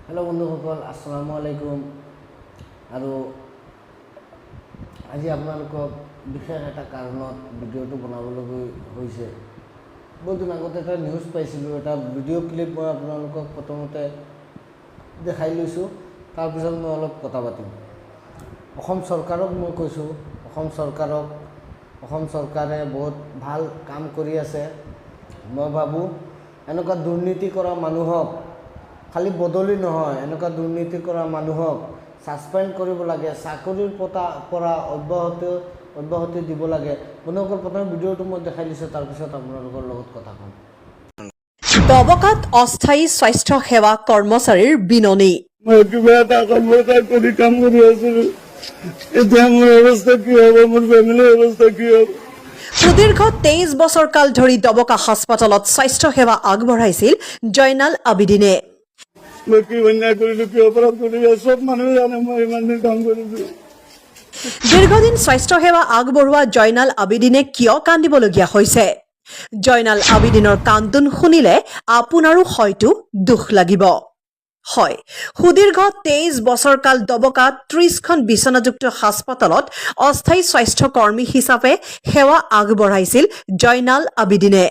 hello बंधुसकल आसलामु आलैकुम और आज आपलोक विशेष eight कारण भिडिओ बनाबी बहुत दिन आगते एक निज पाई भिडिओ क्लिप मैं आपलोक प्रथमते देखा लैसो तार पिछत मैं अलग कथा पातिम सरकारक मैं कैसो सरकारे बहुत भल काम करी आछे मैं भाबो एनेकुवा दुर्नीति करा मानुहक खाली बदली নহয় এনেকুৱা দুৰ্নীতি কৰা মানুহক সাসপেন্ড কৰিব লাগে চাকৰিৰ পৰা অব্যাহতি দিব লাগে বন্ধুসকল প্ৰথমে ভিডিঅ'টো মই দেখাই দিছো তাৰ পিছত আপোনালোকৰ লগত কথা ক'ম দবকাত অস্থায়ী স্বাস্থ্য সেৱা কৰ্মচাৰীৰ বিননি মই কিবা এটা কৰি কাম কৰি আছো এতিয়া মোৰ অৱস্থা কি হ'ব মোৰ ফেমিলিৰ অৱস্থা কি হ'ব সুদীৰ্ঘ 23 বছৰ কাল ধৰি দবকা হাস্পতালত স্বাস্থ্য সেৱা আগবঢ়াইছিল জয়নাল আবিদিনে মই কি অন্যায় কৰিলো কি অপৰাধ কৰিলো সব মানুহে জানে মই ইমান দিন কাম কৰিছো দীৰ্ঘদিন স্বাস্থ্য সেৱা আগবঢ়োৱা জয়নাল আবিদিনে কিয় কান্দিবলগীয়া হৈছে জয়নাল আবিদিনৰ কান্দোন শুনিলে আপোনাৰো হয়তো দুখ লাগিব হয় সুদীৰ্ঘ 23 বছৰ কাল দবকাত 30খন বিছনাযুক্ত হাস্পতালত অস্থায়ী স্বাস্থ্য কৰ্মী হিচাপে সেৱা আগবঢ়াইছিল জয়নাল আবিদিনে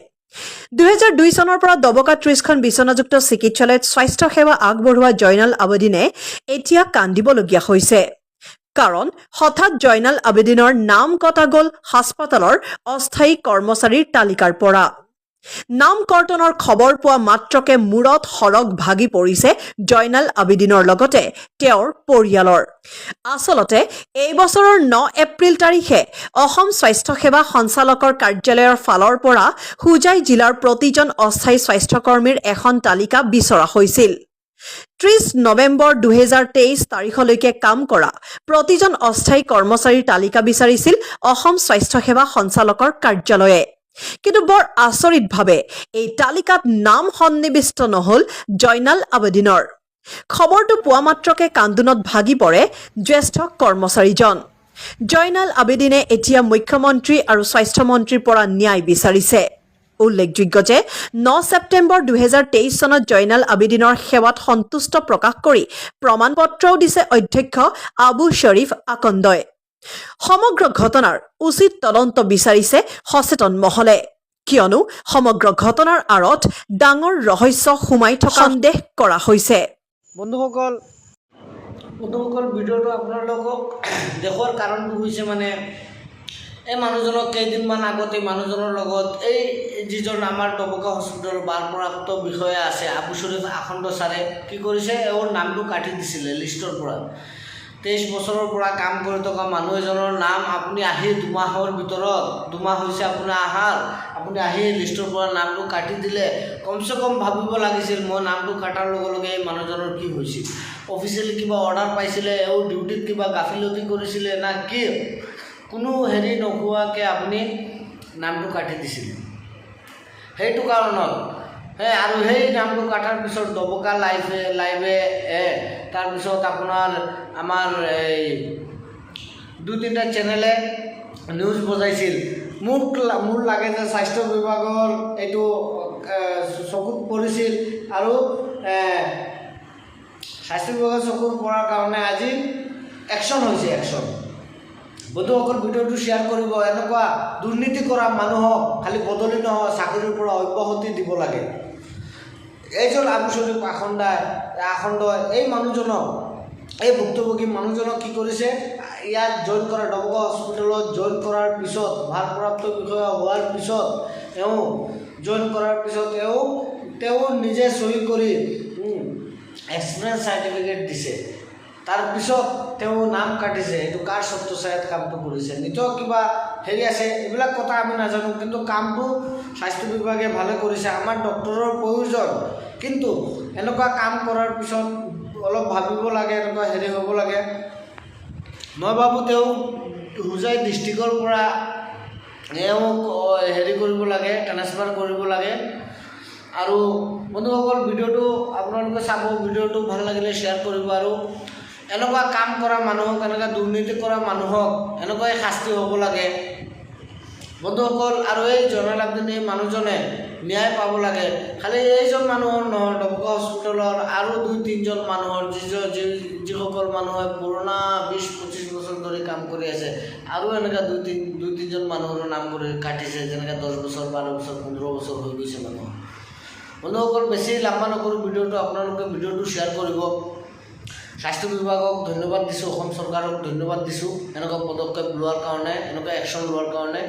2002 চনৰ পৰা দবকা 30খন বিছনাযুক্ত চিকিৎসালয়ত স্বাস্থ্য সেৱা আগবঢ়োৱা জয়নাল আবিদিনে এতিয়া কান্দিবলগীয়া হৈছে কাৰণ হঠাৎ জয়নাল আবিদিনৰ নাম কটা গ'ল হাস্পতালৰ অস্থায়ী কৰ্মচাৰীৰ তালিকাৰ পৰা নাম কৰ্তনৰ খবৰ পোৱা মাত্ৰকে মূৰত হৰক ভাগি পৰিছে জয়নাল আবিদিনৰ লগতে তেওঁৰ পৰিয়ালৰ আসলতে এই বছৰৰ 9 এপ্ৰিল তাৰিখে অসম স্বাস্থ্য সেৱা সঞ্চালকৰ কাৰ্যালয়ৰ ফালৰ পৰা হুজাই জিলাৰ প্ৰতিজন অস্থায়ী স্বাস্থ্যকৰ্মীৰ এখন তালিকা বিচৰা হৈছিল 30 নৱেম্বৰ 2023 তাৰিখলৈকে কাম কৰা প্ৰতিজন অস্থায়ী কৰ্মচাৰীৰ তালিকা বিচাৰিছিল অসম স্বাস্থ্য সেৱা সঞ্চালকৰ কাৰ্যালয়ে কিন্তু বৰ আচৰিতভাৱে এই তালিকাত নাম সন্নিবিষ্ট নহল জয়নাল আবিদিনৰ খবৰটো পোৱা মাত্ৰকে কান্দোনত ভাগি পৰে জ্যেষ্ঠ কৰ্মচাৰীজন জয়নাল আবিদিনে এতিয়া মুখ্যমন্ত্ৰী আৰু স্বাস্থ্য মন্ত্ৰীৰ পৰা ন্যায় বিচাৰিছে উল্লেখযোগ্য যে 9 ছেপ্টেম্বৰ 2023 চনত জয়নাল আবিদিনৰ সেৱাত সন্তুষ্ট প্ৰকাশ কৰি প্ৰমাণপত্ৰও দিছে অধ্যক্ষ আবু শৰীফ আকন্দই সমগ্ৰ ঘটনাৰ উচিত তদন্ত বিচাৰিছে সচেতন মহলে কিয়নো সমগ্ৰ ঘটনাৰ আঁৰত ডাঙৰ ৰহস্য সোমাই থকা সন্দেহ কৰা হৈছে বন্ধুসকল ভিডিঅ'টো আপোনালোকক দেখুৱাৰ কাৰণটো হৈছে মানে এই মানুহজনক কেইদিনমান আগতে মানুহজনৰ লগত এই যিজন আমাৰ দবকা হস্পিটেলৰ বাৰপ্ৰাপ্ত বিষয়া আছে আবু শৰীফ আকন্দ ছাৰে কি কৰিছে এওঁৰ নামটো কাটি দিছিলে লিষ্টৰ পৰা 23 বছৰৰ পৰা কাম কৰি থকা মানুহ এজনৰ নাম আপুনি আহি দুমাহৰ ভিতৰত দুমাহ হৈছে আপোনাৰ আহাৰ আপুনি আহি লিষ্টৰ পৰা নামটো কাটি দিলে কমসে কম ভাবিব লাগিছিল মই নামটো কাটাৰ লগে লগে এই মানুহজনৰ কি হৈছিল অফিচিয়েলি কিবা অৰ্ডাৰ পাইছিলে এও ডিউটিত কিবা গাফিলতি কৰিছিলে না কি কোনো হেৰি নোহোৱাকৈ আপুনি নামটো কাটি দিছিল সেইটো কাৰণত আৰু সেই নামটো কাটাৰ পিছত দবকা লাইভে তাৰপিছত আপোনাৰ আমাৰ এই 2-3টা চেনেলে নিউজ বজাইছিল মোৰ লাগে যে স্বাস্থ্য বিভাগৰ এইটো চকুত পৰিছিল আৰু স্বাস্থ্য বিভাগৰ চকুত পৰাৰ কাৰণে আজি একশ্যন হৈছে বন্ধুসকল ভিডিঅ'টো শ্বেয়াৰ কৰিব এনেকুৱা দুৰ্নীতি কৰা মানুহক খালি বদলি নহয় চাকৰিৰ পৰা অব্যাহতি দিব লাগে এইজন আবু শৰীফ আকন্দ এই মানুহজনক এই ভুক্তভোগী মানুহজনক কি কৰিছে ইয়াত জইন কৰা দবকা হস্পিটেলত জইন কৰাৰ পিছত ভাৰপ্ৰাপ্ত বিষয়া হোৱাৰ পিছত জইন কৰাৰ পিছত তেওঁ নিজে চহী কৰি এক্সপিৰিয়েঞ্চ চাৰ্টিফিকেট দিছে তাৰপিছত তেওঁ নাম কাটিছে এইটো কাৰ সত্যচায়ত কামটো কৰিছে নিশ্চয় কিবা হেৰি আছে এইবিলাক কথা আমি নাজানো কিন্তু কামটো স্বাস্থ্য বিভাগে ভালে কৰিছে আমাৰ ডক্টৰৰ প্ৰয়োজন কিন্তু এনেকুৱা কাম কৰাৰ পিছত অলপ ভাবিব লাগে এনেকুৱা হেৰি হ'ব লাগে মই ভাবোঁ তেওঁ হুজাই ডিষ্ট্ৰিক্টৰ পৰা হেৰি কৰিব লাগে ট্ৰান্সফাৰ কৰিব লাগে আৰু বন্ধুসকল ভিডিঅ'টো আপোনালোকে চাব ভিডিঅ'টো ভাল লাগিলে শ্বেয়াৰ কৰিব আৰু এনেকুৱা কাম কৰা মানুহক এনেকুৱা দুৰ্নীতি কৰা মানুহক এনেকুৱাই শাস্তি হ'ব লাগে বন্ধুসকল আৰু এই জয়নাল আবিদিন মানুহজনে ন্যায় পাব লাগে খালি এইজন মানুহৰ নহয় ডবকা হস্পিটেলৰ আৰু 2-3জন মানুহৰ যিসকল মানুহে পুৰণা 20-25 বছৰ ধৰি কাম কৰি আছে আৰু এনেকুৱা 2-3জন মানুহৰ নাম কৰি কাটিছে যেনেকৈ 10 বছৰ 12 বছৰ 15 বছৰ হৈ গৈছে মানুহৰ বন্ধুসকল বেছি লম্বা নকৰোঁ ভিডিঅ'টো আপোনালোকে ভিডিঅ'টো শ্বেয়াৰ কৰিব স্বাস্থ্য বিভাগক ধন্যবাদ দিছোঁ অসম চৰকাৰক ধন্যবাদ দিছোঁ এনেকুৱা পদক্ষেপ লোৱাৰ কাৰণে এনেকুৱা একশ্যন লোৱাৰ কাৰণে